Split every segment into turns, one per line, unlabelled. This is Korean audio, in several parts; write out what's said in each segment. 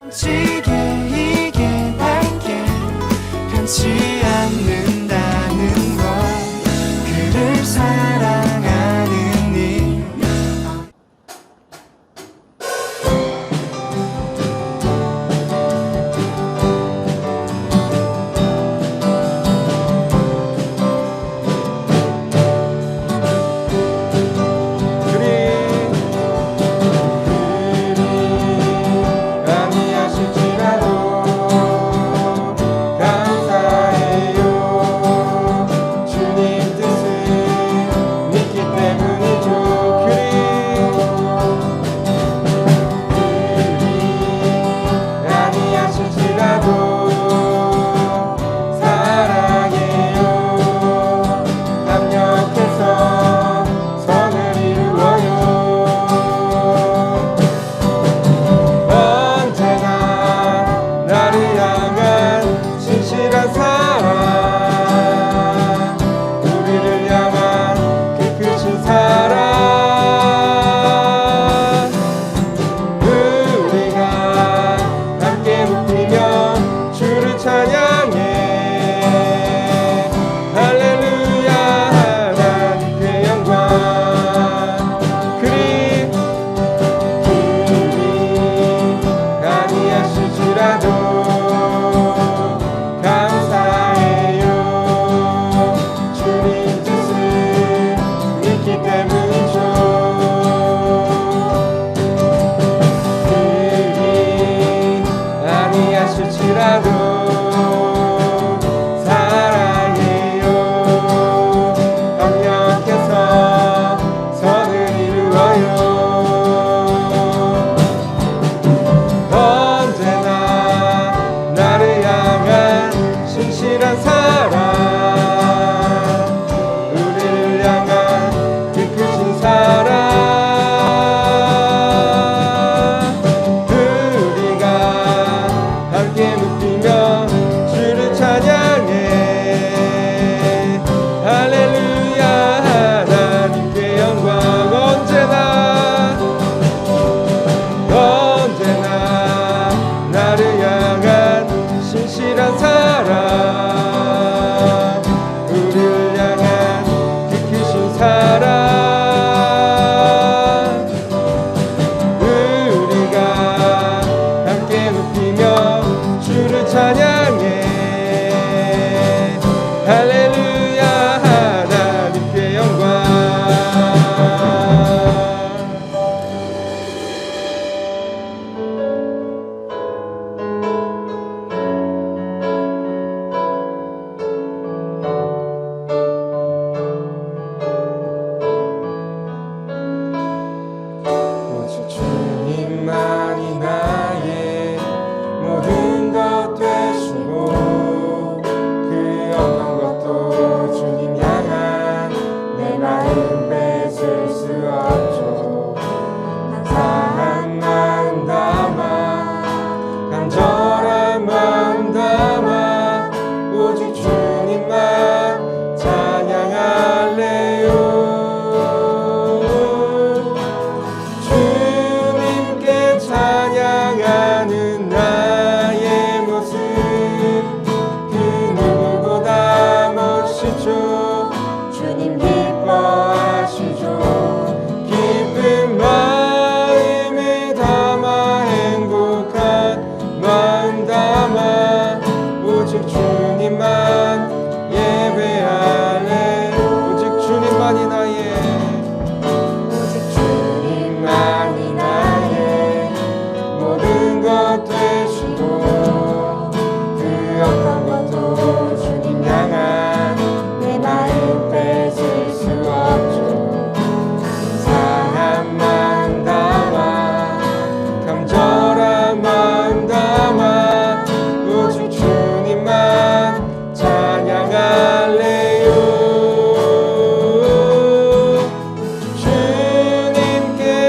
지게 이게 밝게 변치 않는다는 걸 그를 사랑하는 일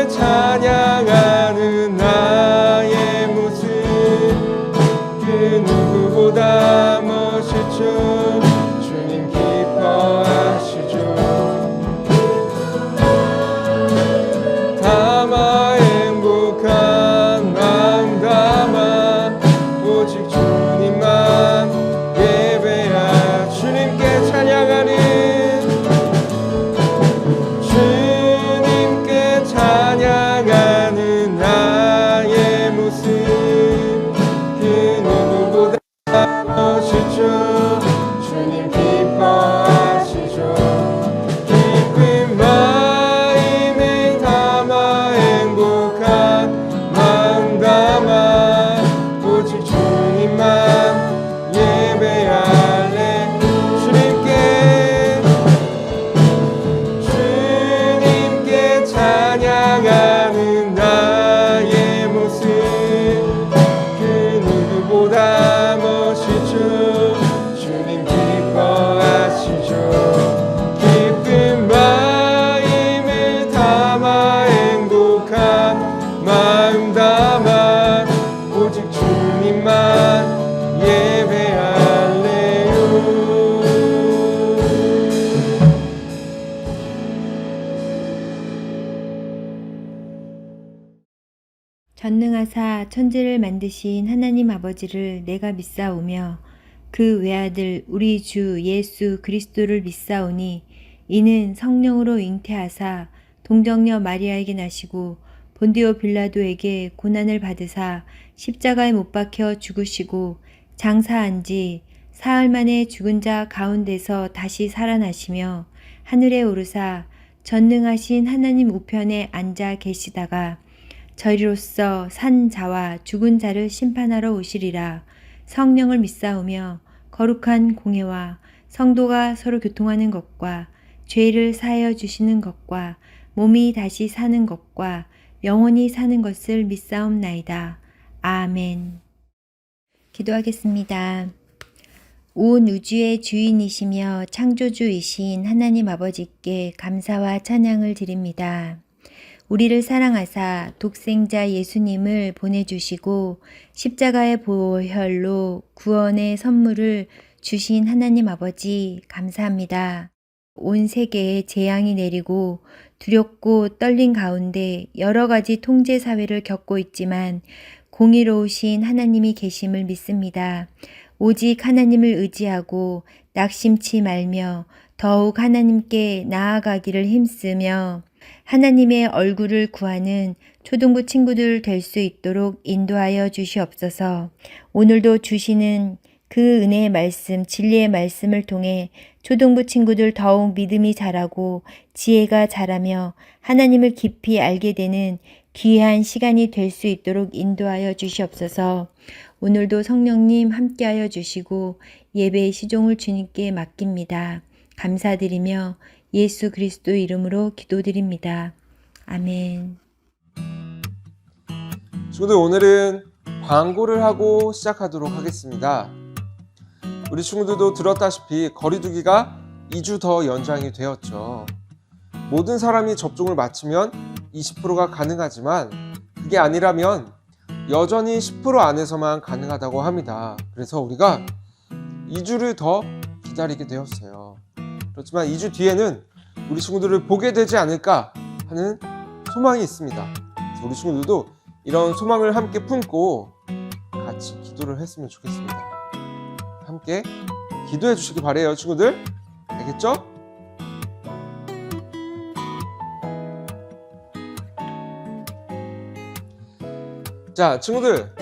찬양하는 나의 모습 오직 주님만 예배하 주님께 찬양하는 주님께 찬양하는 나의 모습 그 누구보다 멋있죠. 주님 기뻐하시죠. 기쁜 마음을 담아 행복한 마음 담아 오직 주님만 예배할래. 주님께 찬양하는 나의 모습 그 누구보다 멋있죠. 주님 기뻐하시죠. 기쁜 마음을 담아 행복한 마음 담아 오직 주님만 예배할래요.
전능하사 천지를 만드신 하나님 아버지를 내가 믿사오며 그 외아들 우리 주 예수 그리스도를 믿사오니 이는 성령으로 잉태하사 동정녀 마리아에게 나시고 본디오 빌라도에게 고난을 받으사 십자가에 못 박혀 죽으시고 장사한 지 사흘 만에 죽은 자 가운데서 다시 살아나시며 하늘에 오르사 전능하신 하나님 우편에 앉아 계시다가 저리로서 산 자와 죽은 자를 심판하러 오시리라. 성령을 믿사오며 거룩한 공회와 성도가 서로 교통하는 것과 죄를 사하여 주시는 것과 몸이 다시 사는 것과 영원히 사는 것을 믿사옵나이다. 아멘. 기도하겠습니다. 온 우주의 주인이시며 창조주이신 하나님 아버지께 감사와 찬양을 드립니다. 우리를 사랑하사 독생자 예수님을 보내주시고 십자가의 보혈로 구원의 선물을 주신 하나님 아버지 감사합니다. 온 세계에 재앙이 내리고 두렵고 떨린 가운데 여러 가지 통제 사회를 겪고 있지만 공의로우신 하나님이 계심을 믿습니다. 오직 하나님을 의지하고 낙심치 말며 더욱 하나님께 나아가기를 힘쓰며 하나님의 얼굴을 구하는 초등부 친구들 될 수 있도록 인도하여 주시옵소서. 오늘도 주시는 그 은혜의 말씀, 진리의 말씀을 통해 초등부 친구들 더욱 믿음이 자라고 지혜가 자라며 하나님을 깊이 알게 되는 귀한 시간이 될 수 있도록 인도하여 주시옵소서. 오늘도 성령님 함께하여 주시고 예배의 시종을 주님께 맡깁니다. 감사드리며 예수 그리스도 이름으로 기도드립니다. 아멘.
친구들, 오늘은 광고를 하고 시작하도록 하겠습니다. 우리 친구들도 들었다시피 거리두기가 2주 더 연장이 되었죠. 모든 사람이 접종을 마치면 20%가 가능하지만 그게 아니라면 여전히 10% 안에서만 가능하다고 합니다. 그래서 우리가 2주를 더 기다리게 되었어요. 그렇지만 2주 뒤에는 우리 친구들을 보게 되지 않을까 하는 소망이 있습니다. 그래서 우리 친구들도 이런 소망을 함께 품고 같이 기도를 했으면 좋겠습니다. 함께 기도해 주시기 바래요, 친구들. 알겠죠? 자, 친구들,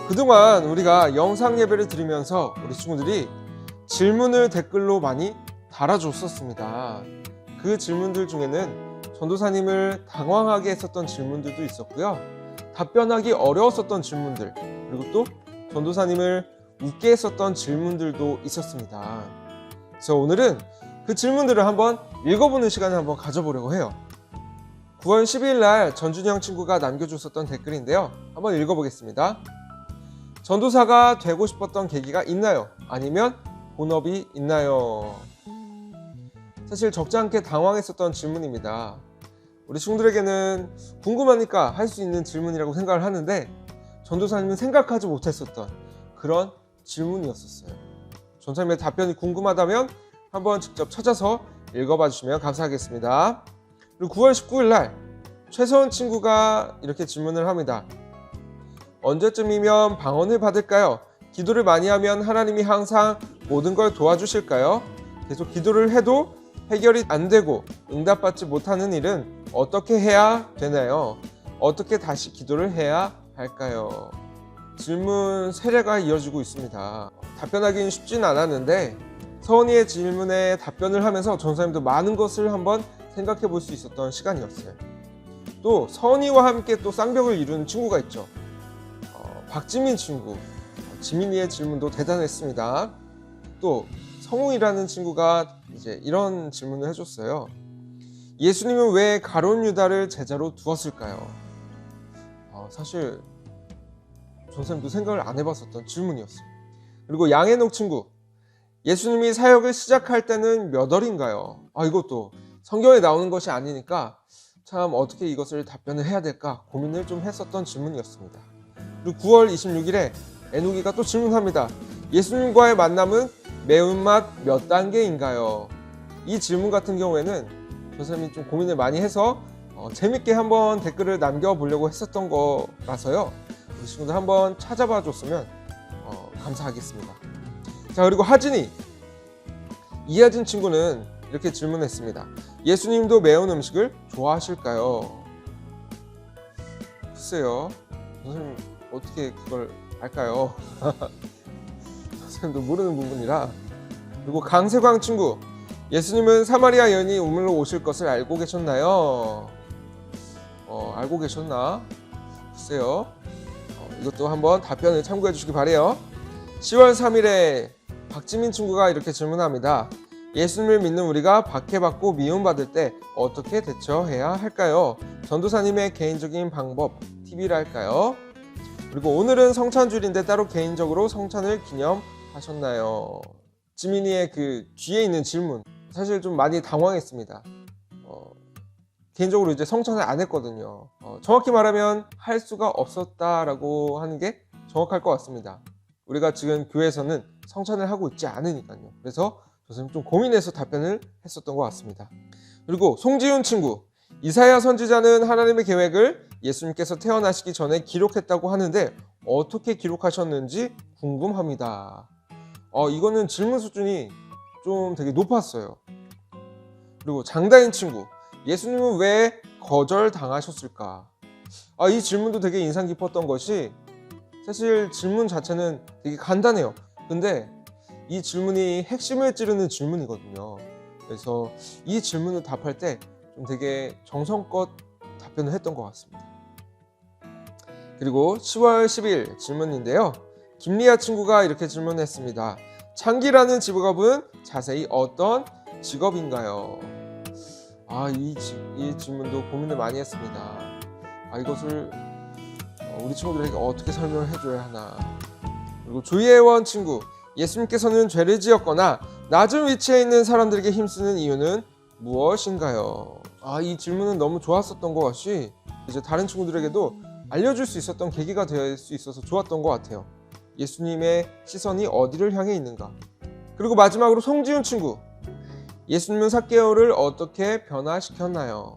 그동안 우리가 영상 예배를 드리면서 우리 친구들이 질문을 댓글로 많이 달아줬었습니다. 그 질문들 중에는 전도사님을 당황하게 했었던 질문들도 있었고요. 답변하기 어려웠었던 질문들, 그리고 또 전도사님을 웃게 했었던 질문들도 있었습니다. 그래서 오늘은 그 질문들을 한번 읽어보는 시간을 한번 가져보려고 해요. 9월 12일 날 전준영 친구가 남겨줬었던 댓글인데요. 한번 읽어보겠습니다. 전도사가 되고 싶었던 계기가 있나요? 아니면 본업이 있나요? 사실 적지 않게 당황했었던 질문입니다. 우리 친구들에게는 궁금하니까 할 수 있는 질문이라고 생각을 하는데 전도사님은 생각하지 못했었던 그런 질문이었었어요. 전도사님의 답변이 궁금하다면 한번 직접 찾아서 읽어봐 주시면 감사하겠습니다. 그리고 9월 19일 날 최서원 친구가 이렇게 질문을 합니다. 언제쯤이면 방언을 받을까요? 기도를 많이 하면 하나님이 항상 모든 걸 도와주실까요? 계속 기도를 해도 해결이 안 되고 응답받지 못하는 일은 어떻게 해야 되나요? 어떻게 다시 기도를 해야 할까요? 질문 세례가 이어지고 있습니다. 답변하기는 쉽진 않았는데 서은이의 질문에 답변을 하면서 전사님도 많은 것을 한번 생각해 볼 수 있었던 시간이었어요. 또 서은이와 함께 또 쌍벽을 이루는 친구가 있죠. 박지민 친구. 지민이의 질문도 대단했습니다. 또 성웅이라는 친구가 이제 이런 질문을 해줬어요. 예수님은 왜 가룟 유다를 제자로 두었을까요? 사실 전사님도 생각을 안 해봤었던 질문이었어요. 그리고 양해녹 친구, 예수님이 사역을 시작할 때는 몇 월인가요? 이것도 성경에 나오는 것이 아니니까 참 어떻게 이것을 답변을 해야 될까 고민을 좀 했었던 질문이었습니다. 그리고 9월 26일에 애누기가 또 질문합니다. 예수님과의 만남은 매운맛 몇 단계인가요? 이 질문 같은 경우에는 전사님이 좀 고민을 많이 해서 재밌게 한번 댓글을 남겨보려고 했었던 거라서요. 우리 친구들 한번 찾아봐 줬으면 감사하겠습니다. 자, 그리고 하진이, 이하진 친구는 이렇게 질문했습니다. 예수님도 매운 음식을 좋아하실까요? 글쎄요, 선생님 어떻게 그걸 알까요? 선생님도 모르는 부분이라. 그리고 강세광 친구, 예수님은 사마리아 여인이 우물로 오실 것을 알고 계셨나요? 알고 계셨나? 글쎄요. 이것도 한번 답변을 참고해 주시기 바래요. 10월 3일에 박지민 친구가 이렇게 질문합니다. 예수님을 믿는 우리가 박해받고 미움받을 때 어떻게 대처해야 할까요? 전도사님의 개인적인 방법, 팁이랄까요? 그리고 오늘은 성찬주일인데 따로 개인적으로 성찬을 기념하셨나요? 지민이의 그 뒤에 있는 질문, 사실 좀 많이 당황했습니다. 개인적으로 이제 성찬을 안 했거든요. 정확히 말하면 할 수가 없었다라고 하는 게 정확할 것 같습니다. 우리가 지금 교회에서는 성찬을 하고 있지 않으니까요. 그래서 선생님 좀 고민해서 답변을 했었던 것 같습니다. 그리고 송지훈 친구, 이사야 선지자는 하나님의 계획을 예수님께서 태어나시기 전에 기록했다고 하는데 어떻게 기록하셨는지 궁금합니다. 이거는 질문 수준이 좀 되게 높았어요. 그리고 장다인 친구, 예수님은 왜 거절당하셨을까? 이 질문도 되게 인상 깊었던 것이, 사실 질문 자체는 되게 간단해요. 근데 이 질문이 핵심을 찌르는 질문이거든요. 그래서 이 질문을 답할 때 좀 되게 정성껏 답변을 했던 것 같습니다. 그리고 10월 10일 질문인데요. 김리아 친구가 이렇게 질문했습니다. 창기라는 직업은 자세히 어떤 직업인가요? 이 질문도 고민을 많이 했습니다. 이것을 우리 친구들에게 어떻게 설명을 해줘야 하나. 그리고 조예원 친구, 예수님께서는 죄를 지었거나 낮은 위치에 있는 사람들에게 힘쓰는 이유는 무엇인가요? 이 질문은 너무 좋았었던 것 같이 이제 다른 친구들에게도 알려줄 수 있었던 계기가 될 수 있어서 좋았던 것 같아요. 예수님의 시선이 어디를 향해 있는가. 그리고 마지막으로 송지훈 친구, 예수님은 삭개오를 어떻게 변화시켰나요?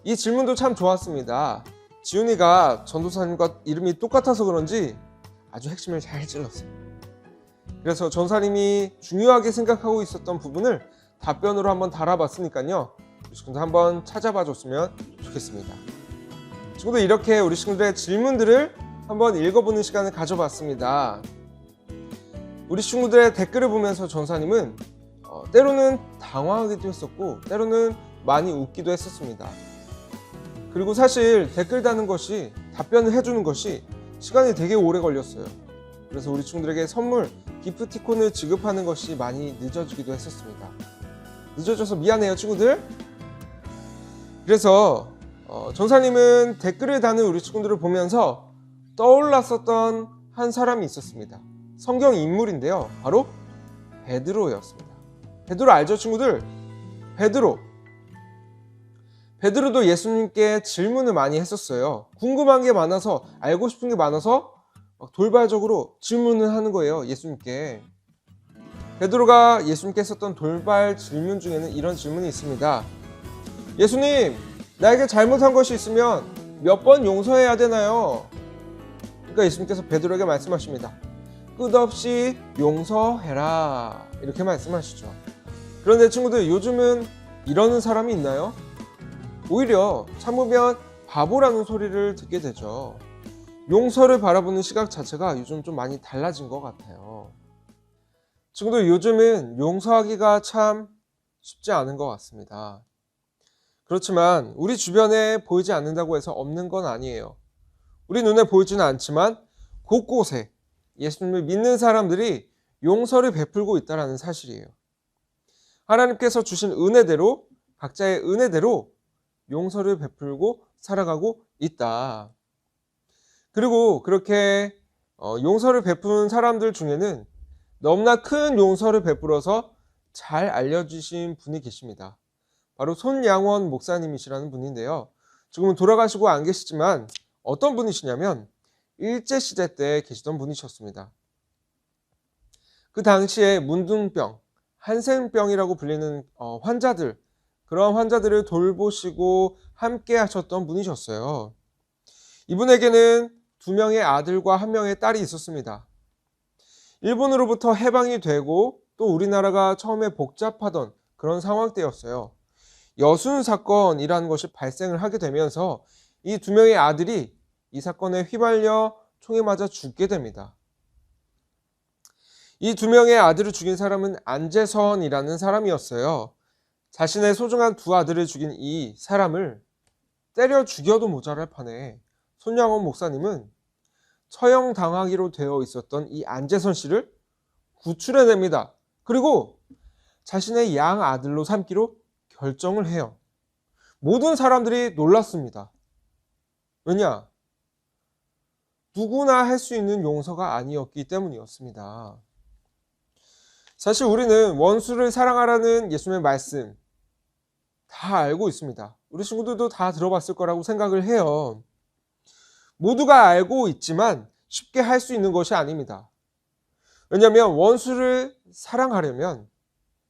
이 질문도 참 좋았습니다. 지훈이가 전도사님과 이름이 똑같아서 그런지 아주 핵심을 잘 찔렀어요. 그래서 전사님이 중요하게 생각하고 있었던 부분을 답변으로 한번 달아봤으니까요. 우리 친구들 한번 찾아봐 줬으면 좋겠습니다. 친구들, 이렇게 우리 친구들의 질문들을 한번 읽어보는 시간을 가져봤습니다. 우리 친구들의 댓글을 보면서 전사님은 때로는 당황하기도 했었고 때로는 많이 웃기도 했었습니다. 그리고 사실 댓글 다는 것이, 답변을 해주는 것이 시간이 되게 오래 걸렸어요. 그래서 우리 친구들에게 선물, 기프티콘을 지급하는 것이 많이 늦어지기도 했었습니다. 늦어져서 미안해요, 친구들. 그래서 전사님은 댓글을 다는 우리 친구들을 보면서 떠올랐었던 한 사람이 있었습니다. 성경 인물인데요, 바로 베드로였습니다. 베드로 알죠, 친구들? 베드로도 예수님께 질문을 많이 했었어요. 궁금한 게 많아서, 알고 싶은 게 많아서 돌발적으로 질문을 하는 거예요, 예수님께. 베드로가 예수님께 했었던 돌발 질문 중에는 이런 질문이 있습니다. 예수님, 나에게 잘못한 것이 있으면 몇 번 용서해야 되나요? 그러니까 예수님께서 베드로에게 말씀하십니다. 끝없이 용서해라. 이렇게 말씀하시죠. 그런데 친구들, 요즘은 이러는 사람이 있나요? 오히려 참으면 바보라는 소리를 듣게 되죠. 용서를 바라보는 시각 자체가 요즘 좀 많이 달라진 것 같아요. 친구들, 요즘은 용서하기가 참 쉽지 않은 것 같습니다. 그렇지만 우리 주변에 보이지 않는다고 해서 없는 건 아니에요. 우리 눈에 보이지는 않지만 곳곳에 예수님을 믿는 사람들이 용서를 베풀고 있다는 사실이에요. 하나님께서 주신 은혜대로, 각자의 은혜대로 용서를 베풀고 살아가고 있다. 그리고 그렇게 용서를 베푸는 사람들 중에는 너무나 큰 용서를 베풀어서 잘 알려주신 분이 계십니다. 바로 손양원 목사님이시라는 분인데요. 지금은 돌아가시고 안 계시지만 어떤 분이시냐면 일제시대 때 계시던 분이셨습니다. 그 당시에 문둥병, 한센병이라고 불리는 환자들, 그런 환자들을 돌보시고 함께 하셨던 분이셨어요. 이분에게는 2명의 아들과 1명의 딸이 있었습니다. 일본으로부터 해방이 되고 또 우리나라가 처음에 복잡하던 그런 상황 때였어요. 여순 사건이라는 것이 발생을 하게 되면서 이 2명의 아들이 이 사건에 휘말려 총에 맞아 죽게 됩니다. 이 2명의 아들을 죽인 사람은 안재선이라는 사람이었어요. 자신의 소중한 2 아들을 죽인 이 사람을 때려 죽여도 모자랄 판에 손양원 목사님은 처형당하기로 되어 있었던 이 안재선 씨를 구출해냅니다. 그리고 자신의 양 아들로 삼기로 결정을 해요. 모든 사람들이 놀랐습니다. 왜냐? 누구나 할 수 있는 용서가 아니었기 때문이었습니다. 사실 우리는 원수를 사랑하라는 예수님의 말씀 다 알고 있습니다. 우리 친구들도 다 들어봤을 거라고 생각을 해요. 모두가 알고 있지만 쉽게 할 수 있는 것이 아닙니다. 왜냐하면 원수를 사랑하려면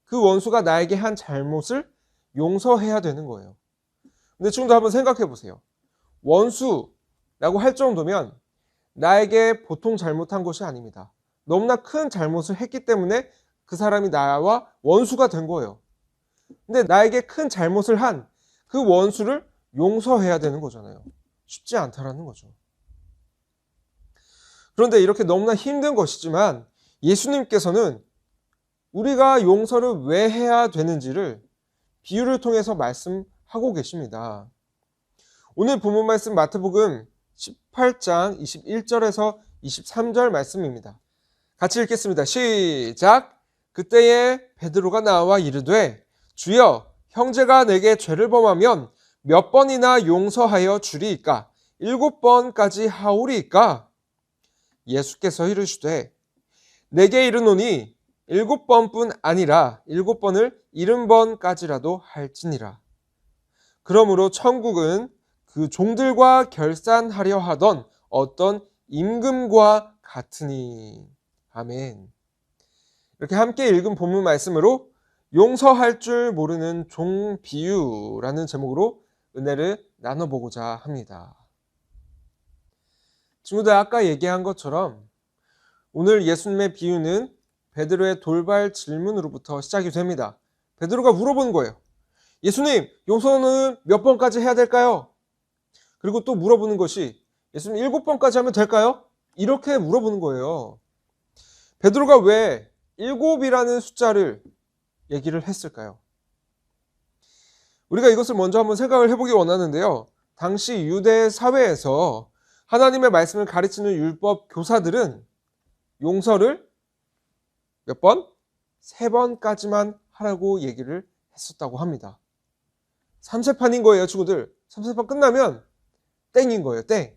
그 원수가 나에게 한 잘못을 용서해야 되는 거예요. 근데 지금도 한번 생각해 보세요. 원수라고 할 정도면 나에게 보통 잘못한 것이 아닙니다. 너무나 큰 잘못을 했기 때문에 그 사람이 나와 원수가 된 거예요. 근데 나에게 큰 잘못을 한 그 원수를 용서해야 되는 거잖아요. 쉽지 않다라는 거죠. 그런데 이렇게 너무나 힘든 것이지만 예수님께서는 우리가 용서를 왜 해야 되는지를 비유를 통해서 말씀하고 계십니다. 오늘 본문 말씀 마태복음 18장 21절에서 23절 말씀입니다. 같이 읽겠습니다. 시작! 그때에 베드로가 나와 이르되 주여, 형제가 내게 죄를 범하면 몇 번이나 용서하여 주리이까? 7번까지 하오리이까? 예수께서 이르시되 내게 이르노니 7번뿐 아니라 7번을 70번까지라도 할지니라. 그러므로 천국은 그 종들과 결산하려 하던 어떤 임금과 같으니. 아멘. 이렇게 함께 읽은 본문 말씀으로 용서할 줄 모르는 종 비유라는 제목으로 은혜를 나눠보고자 합니다. 친구들, 아까 얘기한 것처럼 오늘 예수님의 비유는 베드로의 돌발 질문으로부터 시작이 됩니다. 베드로가 물어보는 거예요. 예수님, 용서는 몇 번까지 해야 될까요? 그리고 또 물어보는 것이 예수님 7번까지 하면 될까요? 이렇게 물어보는 거예요. 베드로가 왜 7이라는 숫자를 얘기를 했을까요? 우리가 이것을 먼저 한번 생각을 해보기 원하는데요. 당시 유대 사회에서 하나님의 말씀을 가르치는 율법 교사들은 용서를 몇 번? 3번까지만 하라고 얘기를 했었다고 합니다. 3세판인 거예요, 친구들. 3세판 끝나면 땡인 거예요, 땡.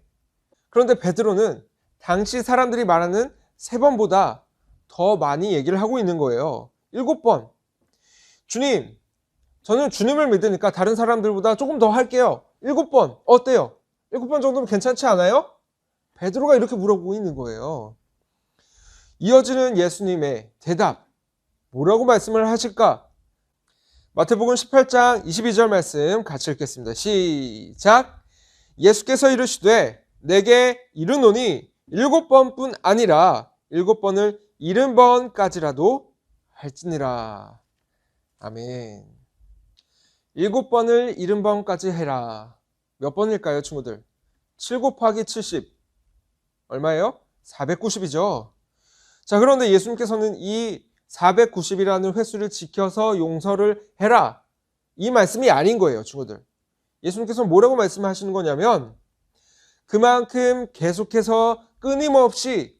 그런데 베드로는 당시 사람들이 말하는 3번보다 더 많이 얘기를 하고 있는 거예요. 7번. 주님, 저는 주님을 믿으니까 다른 사람들보다 조금 더 할게요. 7번 어때요? 7번 정도면 괜찮지 않아요? 베드로가 이렇게 물어보고 있는 거예요. 이어지는 예수님의 대답, 뭐라고 말씀을 하실까? 마태복음 18장 22절 말씀 같이 읽겠습니다. 시작! 예수께서 이르시되 내게 이르노니 7번뿐 아니라 7번을 70번까지라도 할지니라. 아멘. 7번을 70번까지 해라. 몇 번일까요, 친구들? 7 곱하기 70. 얼마예요? 490이죠. 자, 그런데 예수님께서는 이 490이라는 횟수를 지켜서 용서를 해라. 이 말씀이 아닌 거예요, 친구들. 예수님께서는 뭐라고 말씀하시는 거냐면 그만큼 계속해서 끊임없이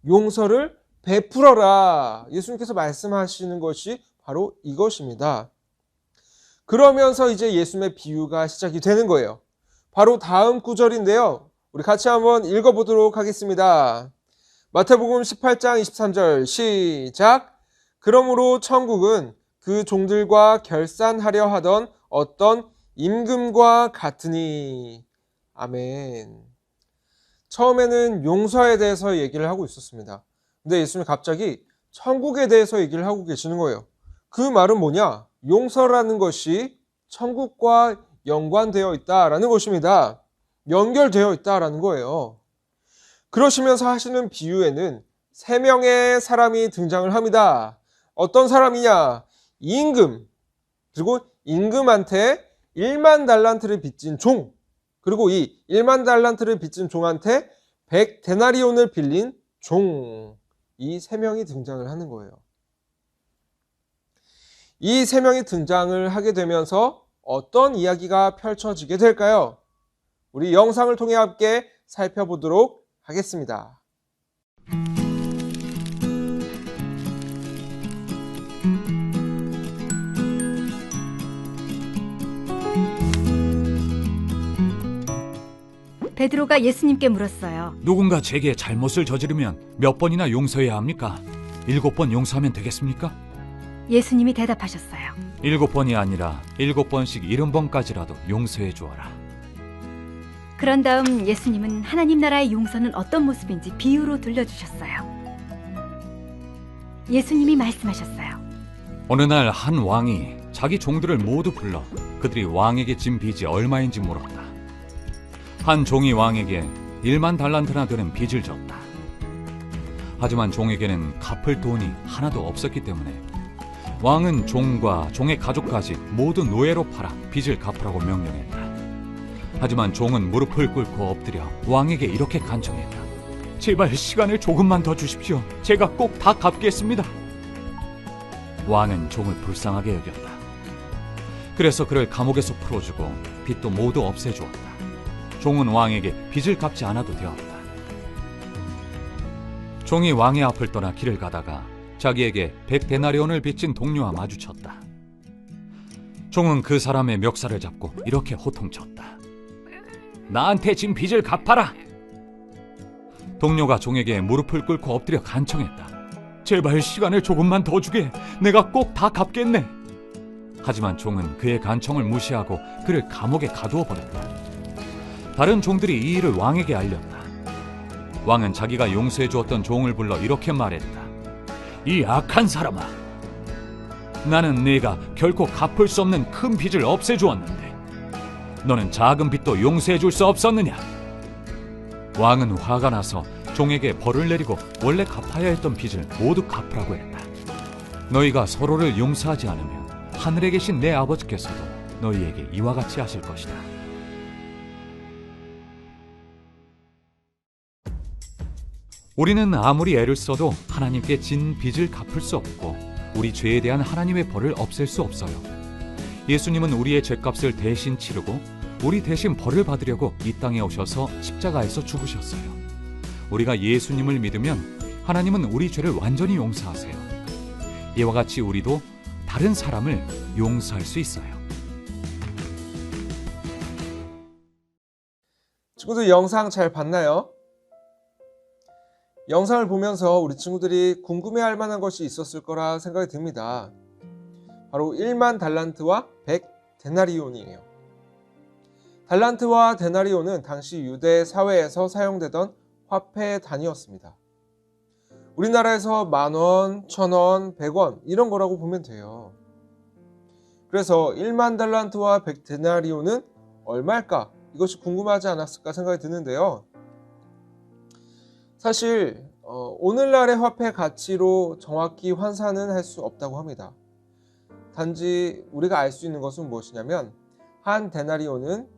용서를 베풀어라. 예수님께서 말씀하시는 것이 바로 이것입니다. 그러면서 이제 예수님의 비유가 시작이 되는 거예요. 바로 다음 구절인데요. 우리 같이 한번 읽어보도록 하겠습니다. 마태복음 18장 23절 시작. 그러므로 천국은 그 종들과 결산하려 하던 어떤 임금과 같으니. 아멘. 처음에는 용서에 대해서 얘기를 하고 있었습니다. 근데 예수님이 갑자기 천국에 대해서 얘기를 하고 계시는 거예요. 그 말은 뭐냐? 용서라는 것이 천국과 연관되어 있다라는 것입니다. 연결되어 있다라는 거예요. 그러시면서 하시는 비유에는 3명의 사람이 등장을 합니다. 어떤 사람이냐? 임금, 그리고 임금한테 1만 달란트를 빚진 종, 그리고 이 1만 달란트를 빚진 종한테 100데나리온을 빌린 종, 이 3명이 등장을 하는 거예요. 이 3명이 등장을 하게 되면서 어떤 이야기가 펼쳐지게 될까요? 우리 영상을 통해 함께 살펴보도록 하겠습니다.
베드로가 예수님께 물었어요.
누군가 제게 잘못을 저지르면 몇 번이나 용서해야 합니까? 7번 용서하면 되겠습니까?
예수님이 대답하셨어요.
7번이 아니라 7번씩 70번까지라도 용서해 주어라.
그런 다음 예수님은 하나님 나라의 용서는 어떤 모습인지 비유로 들려주셨어요. 예수님이 말씀하셨어요.
어느 날 한 왕이 자기 종들을 모두 불러 그들이 왕에게 진 빚이 얼마인지 물었다. 한 종이 왕에게 1만 달란트나 되는 빚을 졌다. 하지만 종에게는 갚을 돈이 하나도 없었기 때문에 왕은 종과 종의 가족까지 모두 노예로 팔아 빚을 갚으라고 명령했다. 하지만 종은 무릎을 꿇고 엎드려 왕에게 이렇게 간청했다. 제발 시간을 조금만 더 주십시오. 제가 꼭 다 갚겠습니다. 왕은 종을 불쌍하게 여겼다. 그래서 그를 감옥에서 풀어주고 빚도 모두 없애주었다. 종은 왕에게 빚을 갚지 않아도 되었다. 종이 왕의 앞을 떠나 길을 가다가 자기에게 100데나리온을 빚진 동료와 마주쳤다. 종은 그 사람의 멱살을 잡고 이렇게 호통쳤다. 나한테 진 빚을 갚아라! 동료가 종에게 무릎을 꿇고 엎드려 간청했다. 제발 시간을 조금만 더 주게. 내가 꼭 다 갚겠네. 하지만 종은 그의 간청을 무시하고 그를 감옥에 가두어 버렸다. 다른 종들이 이 일을 왕에게 알렸다. 왕은 자기가 용서해 주었던 종을 불러 이렇게 말했다. 이 악한 사람아, 나는 네가 결코 갚을 수 없는 큰 빚을 없애주었는데 너는 작은 빚도 용서해 줄 수 없었느냐? 왕은 화가 나서 종에게 벌을 내리고 원래 갚아야 했던 빚을 모두 갚으라고 했다. 너희가 서로를 용서하지 않으면 하늘에 계신 내 아버지께서도 너희에게 이와 같이 하실 것이다. 우리는 아무리 애를 써도 하나님께 진 빚을 갚을 수 없고 우리 죄에 대한 하나님의 벌을 없앨 수 없어요. 예수님은 우리의 죄값을 대신 치르고 우리 대신 벌을 받으려고 이 땅에 오셔서 십자가에서 죽으셨어요. 우리가 예수님을 믿으면 하나님은 우리 죄를 완전히 용서하세요. 이와 같이 우리도 다른 사람을 용서할 수 있어요.
친구들 영상 잘 봤나요? 영상을 보면서 우리 친구들이 궁금해할 만한 것이 있었을 거라 생각이 듭니다. 바로 1만 달란트와 100데나리온이에요. 달란트와 데나리온은 당시 유대 사회에서 사용되던 화폐 단위였습니다. 우리나라에서 10,000원, 1,000원, 100원 이런 거라고 보면 돼요. 그래서 1만 달란트와 100데나리온은 얼마일까? 이것이 궁금하지 않았을까 생각이 드는데요. 사실 오늘날의 화폐 가치로 정확히 환산은 할 수 없다고 합니다. 단지 우리가 알 수 있는 것은 무엇이냐면 한 데나리온은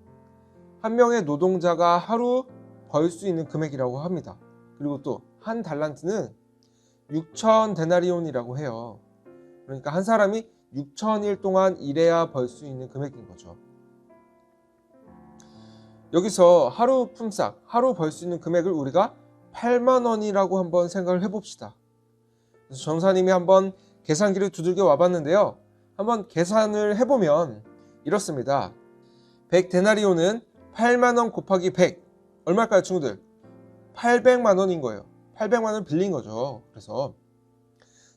한 명의 노동자가 하루 벌 수 있는 금액이라고 합니다. 그리고 또 한 달란트는 6천 데나리온이라고 해요. 그러니까 한 사람이 6천일 동안 일해야 벌 수 있는 금액인 거죠. 여기서 하루 품삯, 하루 벌 수 있는 금액을 우리가 8만 원이라고 한번 생각을 해봅시다. 그래서 전사님이 한번 계산기를 두들겨 와봤는데요. 한번 계산을 해보면 이렇습니다. 100데나리온은 8만 원 곱하기 100 얼마일까요, 친구들? 800만 원인 거예요. 800만 원을 빌린 거죠. 그래서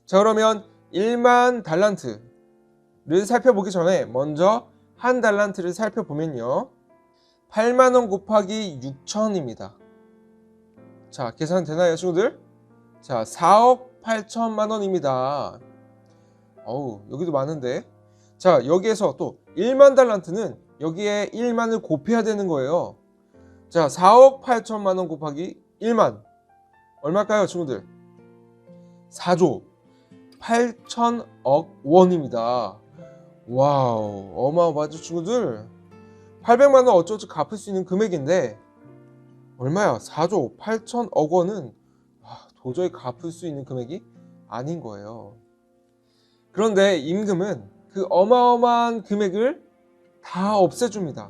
자, 그러면 1만 달란트를 살펴보기 전에 먼저 한 달란트를 살펴보면요. 8만 원 곱하기 6천입니다. 자, 계산 되나요, 친구들? 자, 4억 8천만 원입니다. 어우, 여기도 많은데. 자, 여기에서 또 1만 달란트는 여기에 1만을 곱해야 되는 거예요. 자, 4억 8천만 원 곱하기 1만 얼마일까요, 친구들? 4조 8천억 원입니다. 와우, 어마어마하죠, 친구들? 800만 원 어쩌지 갚을 수 있는 금액인데 얼마야? 4조 8천억 원은 도저히 갚을 수 있는 금액이 아닌 거예요. 그런데 임금은 그 어마어마한 금액을 다 없애줍니다.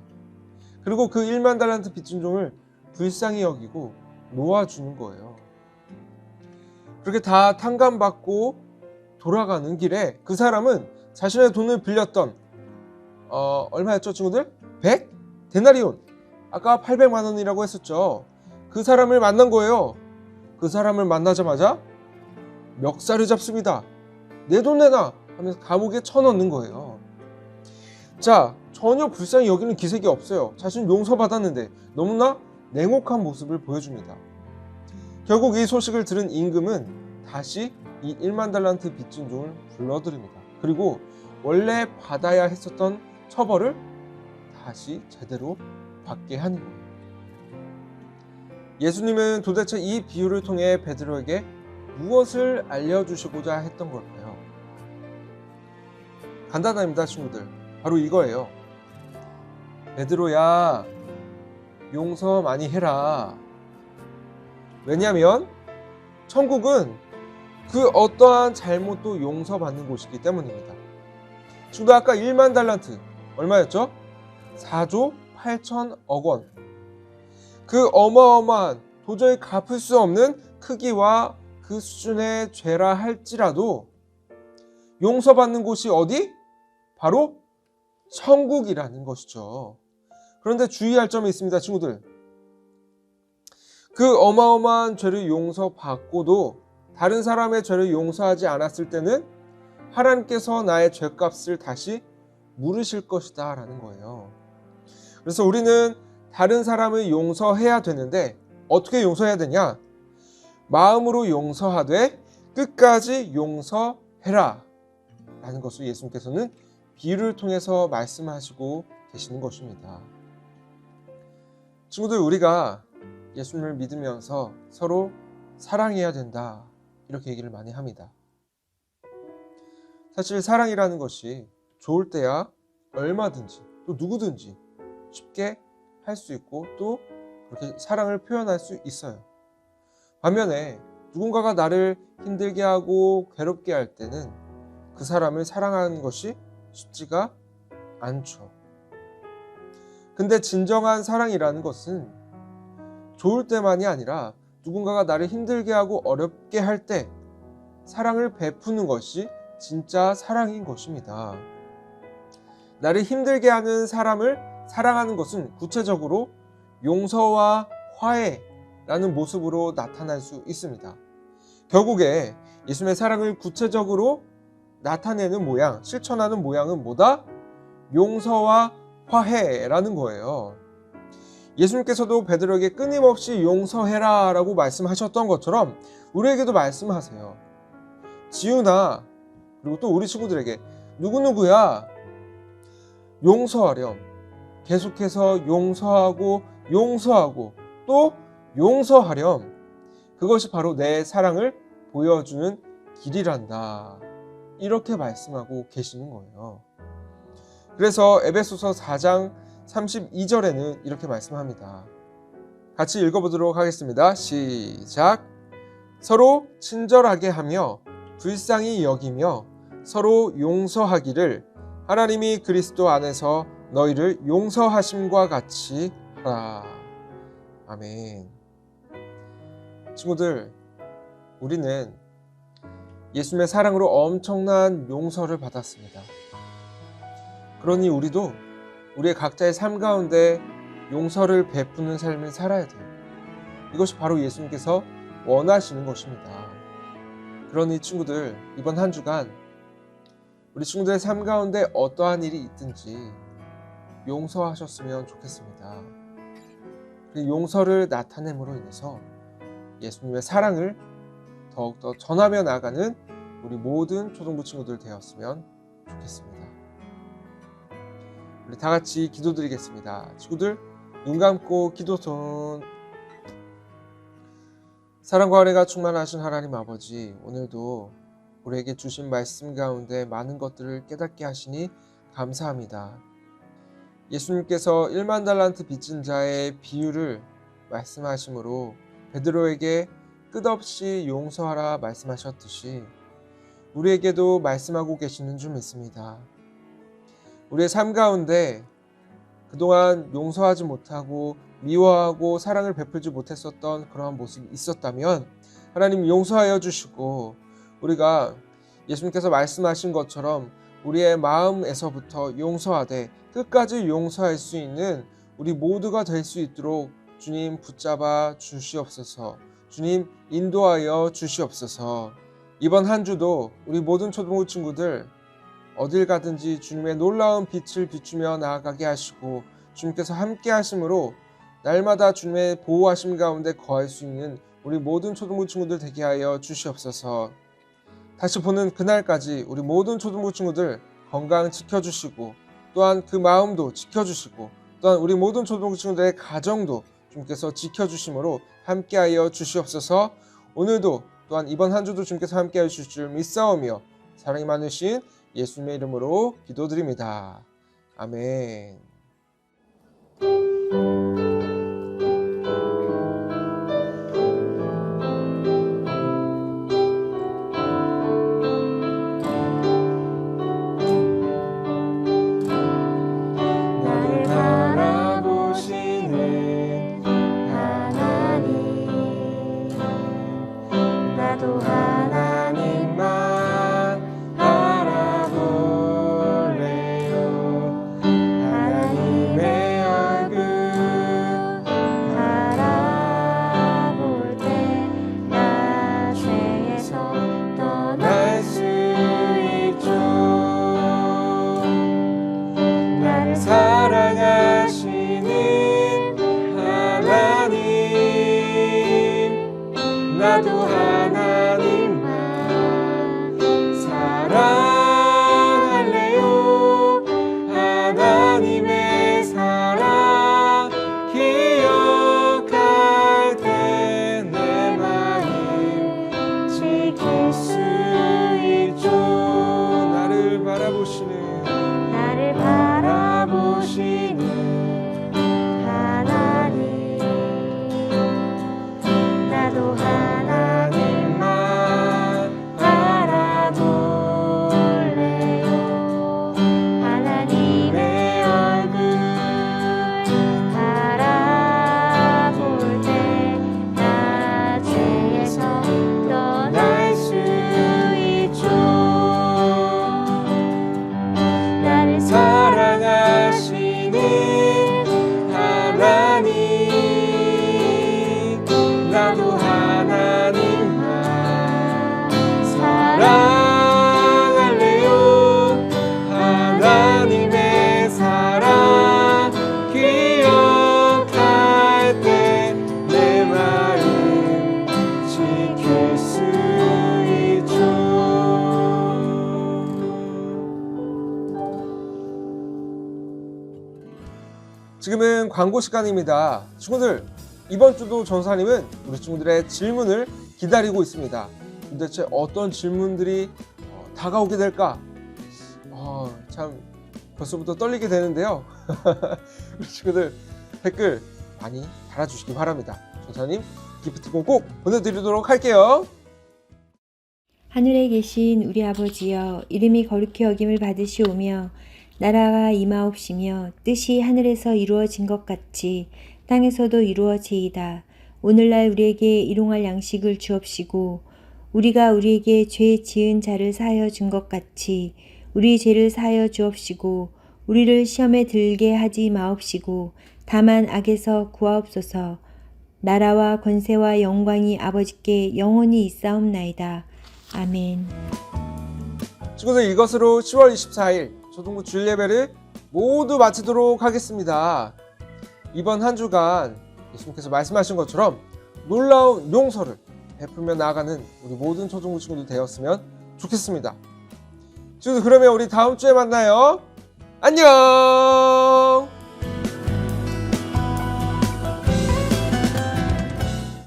그리고 그 1만 달란트 빚진종을 불쌍히 여기고 놓아주는 거예요. 그렇게 다 탕감받고 돌아가는 길에 그 사람은 자신의 돈을 빌렸던 얼마였죠, 친구들? 100 데나리온. 아까 800만 원이라고 했었죠. 그 사람을 만난 거예요. 그 사람을 만나자마자 멱살을 잡습니다. 내 돈 내놔 하면서 감옥에 쳐넣는 거예요. 자, 전혀 불쌍히 여기는 기색이 없어요. 자신 용서받았는데 너무나 냉혹한 모습을 보여줍니다. 결국 이 소식을 들은 임금은 다시 이 1만 달란트 빚진종을 불러들입니다. 그리고 원래 받아야 했었던 처벌을 다시 제대로 받게 하는 거예요. 예수님은 도대체 이 비유를 통해 베드로에게 무엇을 알려주시고자 했던 걸까요? 간단합니다, 친구들. 바로 이거예요. 베드로야, 용서 많이 해라. 왜냐하면 천국은 그 어떠한 잘못도 용서받는 곳이기 때문입니다. 친구들, 아까 1만 달란트 얼마였죠? 4조 8천억 원. 그 어마어마한 도저히 갚을 수 없는 크기와 그 수준의 죄라 할지라도 용서받는 곳이 어디? 바로 천국이라는 것이죠. 그런데 주의할 점이 있습니다, 친구들. 그 어마어마한 죄를 용서받고도 다른 사람의 죄를 용서하지 않았을 때는 하나님께서 나의 죄값을 다시 물으실 것이다 라는 거예요. 그래서 우리는 다른 사람을 용서해야 되는데 어떻게 용서해야 되냐? 마음으로 용서하되 끝까지 용서해라 라는 것을 예수님께서는 비유를 통해서 말씀하시고 계시는 것입니다. 친구들, 우리가 예수님을 믿으면서 서로 사랑해야 된다 이렇게 얘기를 많이 합니다. 사실 사랑이라는 것이 좋을 때야 얼마든지 또 누구든지 쉽게 할 수 있고 또 그렇게 사랑을 표현할 수 있어요. 반면에 누군가가 나를 힘들게 하고 괴롭게 할 때는 그 사람을 사랑하는 것이 쉽지가 않죠. 근데 진정한 사랑이라는 것은 좋을 때만이 아니라 누군가가 나를 힘들게 하고 어렵게 할 때 사랑을 베푸는 것이 진짜 사랑인 것입니다. 나를 힘들게 하는 사람을 사랑하는 것은 구체적으로 용서와 화해라는 모습으로 나타날 수 있습니다. 결국에 예수님의 사랑을 구체적으로 나타내는 모양, 실천하는 모양은 뭐다? 용서와 화해라는 거예요. 예수님께서도 베드로에게 끊임없이 용서해라 라고 말씀하셨던 것처럼 우리에게도 말씀하세요. 지훈아, 그리고 또 우리 친구들에게 누구누구야 용서하렴. 계속해서 용서하고 또 용서하렴. 그것이 바로 내 사랑을 보여주는 길이란다. 이렇게 말씀하고 계시는 거예요. 그래서 에베소서 4장 32절에는 이렇게 말씀합니다. 같이 읽어보도록 하겠습니다. 시작. 서로 친절하게 하며 불쌍히 여기며 서로 용서하기를 하나님이 그리스도 안에서 너희를 용서하심과 같이 하라. 아멘. 친구들, 우리는 예수님의 사랑으로 엄청난 용서를 받았습니다. 그러니 우리도 우리의 각자의 삶 가운데 용서를 베푸는 삶을 살아야 돼요. 이것이 바로 예수님께서 원하시는 것입니다. 그러니 친구들, 이번 한 주간 우리 친구들의 삶 가운데 어떠한 일이 있든지 용서하셨으면 좋겠습니다. 그 용서를 나타냄으로 인해서 예수님의 사랑을 더욱더 전하며 나가는 우리 모든 초등부 친구들 되었으면 좋겠습니다. 우리 다 같이 기도드리겠습니다. 친구들, 눈 감고 기도손. 사랑과 은혜가 충만하신 하나님 아버지, 오늘도 우리에게 주신 말씀 가운데 많은 것들을 깨닫게 하시니 감사합니다. 예수님께서 1만 달란트 빚진 자의 비유를 말씀하심으로 베드로에게 끝없이 용서하라 말씀하셨듯이 우리에게도 말씀하고 계시는 줄 믿습니다. 우리의 삶 가운데 그동안 용서하지 못하고 미워하고 사랑을 베풀지 못했었던 그러한 모습이 있었다면 하나님 용서하여 주시고 우리가 예수님께서 말씀하신 것처럼 우리의 마음에서부터 용서하되 끝까지 용서할 수 있는 우리 모두가 될 수 있도록 주님 붙잡아 주시옵소서. 주님 인도하여 주시옵소서. 이번 한 주도 우리 모든 초등부 친구들 어딜 가든지 주님의 놀라운 빛을 비추며 나아가게 하시고 주님께서 함께 하심으로 날마다 주님의 보호하심 가운데 거할 수 있는 우리 모든 초등부 친구들 되게 하여 주시옵소서. 다시 보는 그날까지 우리 모든 초등부 친구들 건강 지켜주시고 또한 그 마음도 지켜주시고 또한 우리 모든 초등부 친구들의 가정도 주님께서 지켜주심으로 함께하여 주시옵소서. 오늘도 또한 이번 한 주도 주님께서 함께하여 주실 줄 믿사오며 사랑이 많으신 예수님의 이름으로 기도드립니다. 아멘.
나를 바라보시는 하나님, 나도 하나님만 바라볼래요. 하나님의 얼굴 바라볼 때 나 죄에서 떠날 수 있죠. 나를 사랑하시는 하나님, 나도 하나님만 사랑할래요. 하나님의 사랑 기억할 때 내 마음 지킬 수 있죠.
나를 바라보시는
하나님, 나도 하나님만 바라볼래요. 하나님의 얼굴 바라볼 때 나 죄에서 떠날 수 있죠. 나를 사랑하시는 하나님, 나도 하나님만 사랑할래요. 하나님의 사랑 기억할 때 내 마음 지킬 수 있죠.
지금은 광고 시간입니다. 친구들, 이번 주도 전사님은 우리 친구들의 질문을 기다리고 있습니다. 도대체 어떤 질문들이 다가오게 될까? 참 벌써부터 떨리게 되는데요. 우리 친구들 댓글 많이 달아주시기 바랍니다. 전사님 기프티콘 꼭 보내드리도록 할게요.
하늘에 계신 우리 아버지여, 이름이 거룩히 여김을 받으시오며 나라가 임하옵시며 뜻이 하늘에서 이루어진 것 같이 땅에서도 이루어지이다. 오늘날 우리에게 일용할 양식을 주옵시고 우리가 우리에게 죄 지은 자를 사하여 준 것 같이 우리 죄를 사하여 주옵시고 우리를 시험에 들게 하지 마옵시고 다만 악에서 구하옵소서. 나라와 권세와 영광이 아버지께 영원히 있사옵나이다. 아멘.
친구들, 이것으로 10월 24일 초등부 주일 예배를 모두 마치도록 하겠습니다. 이번 한 주간 예수님께서 말씀하신 것처럼 놀라운 용서를 베풀며 나아가는 우리 모든 초등부 친구들 되었으면 좋겠습니다. 친구들, 그러면 우리 다음 주에 만나요. 안녕.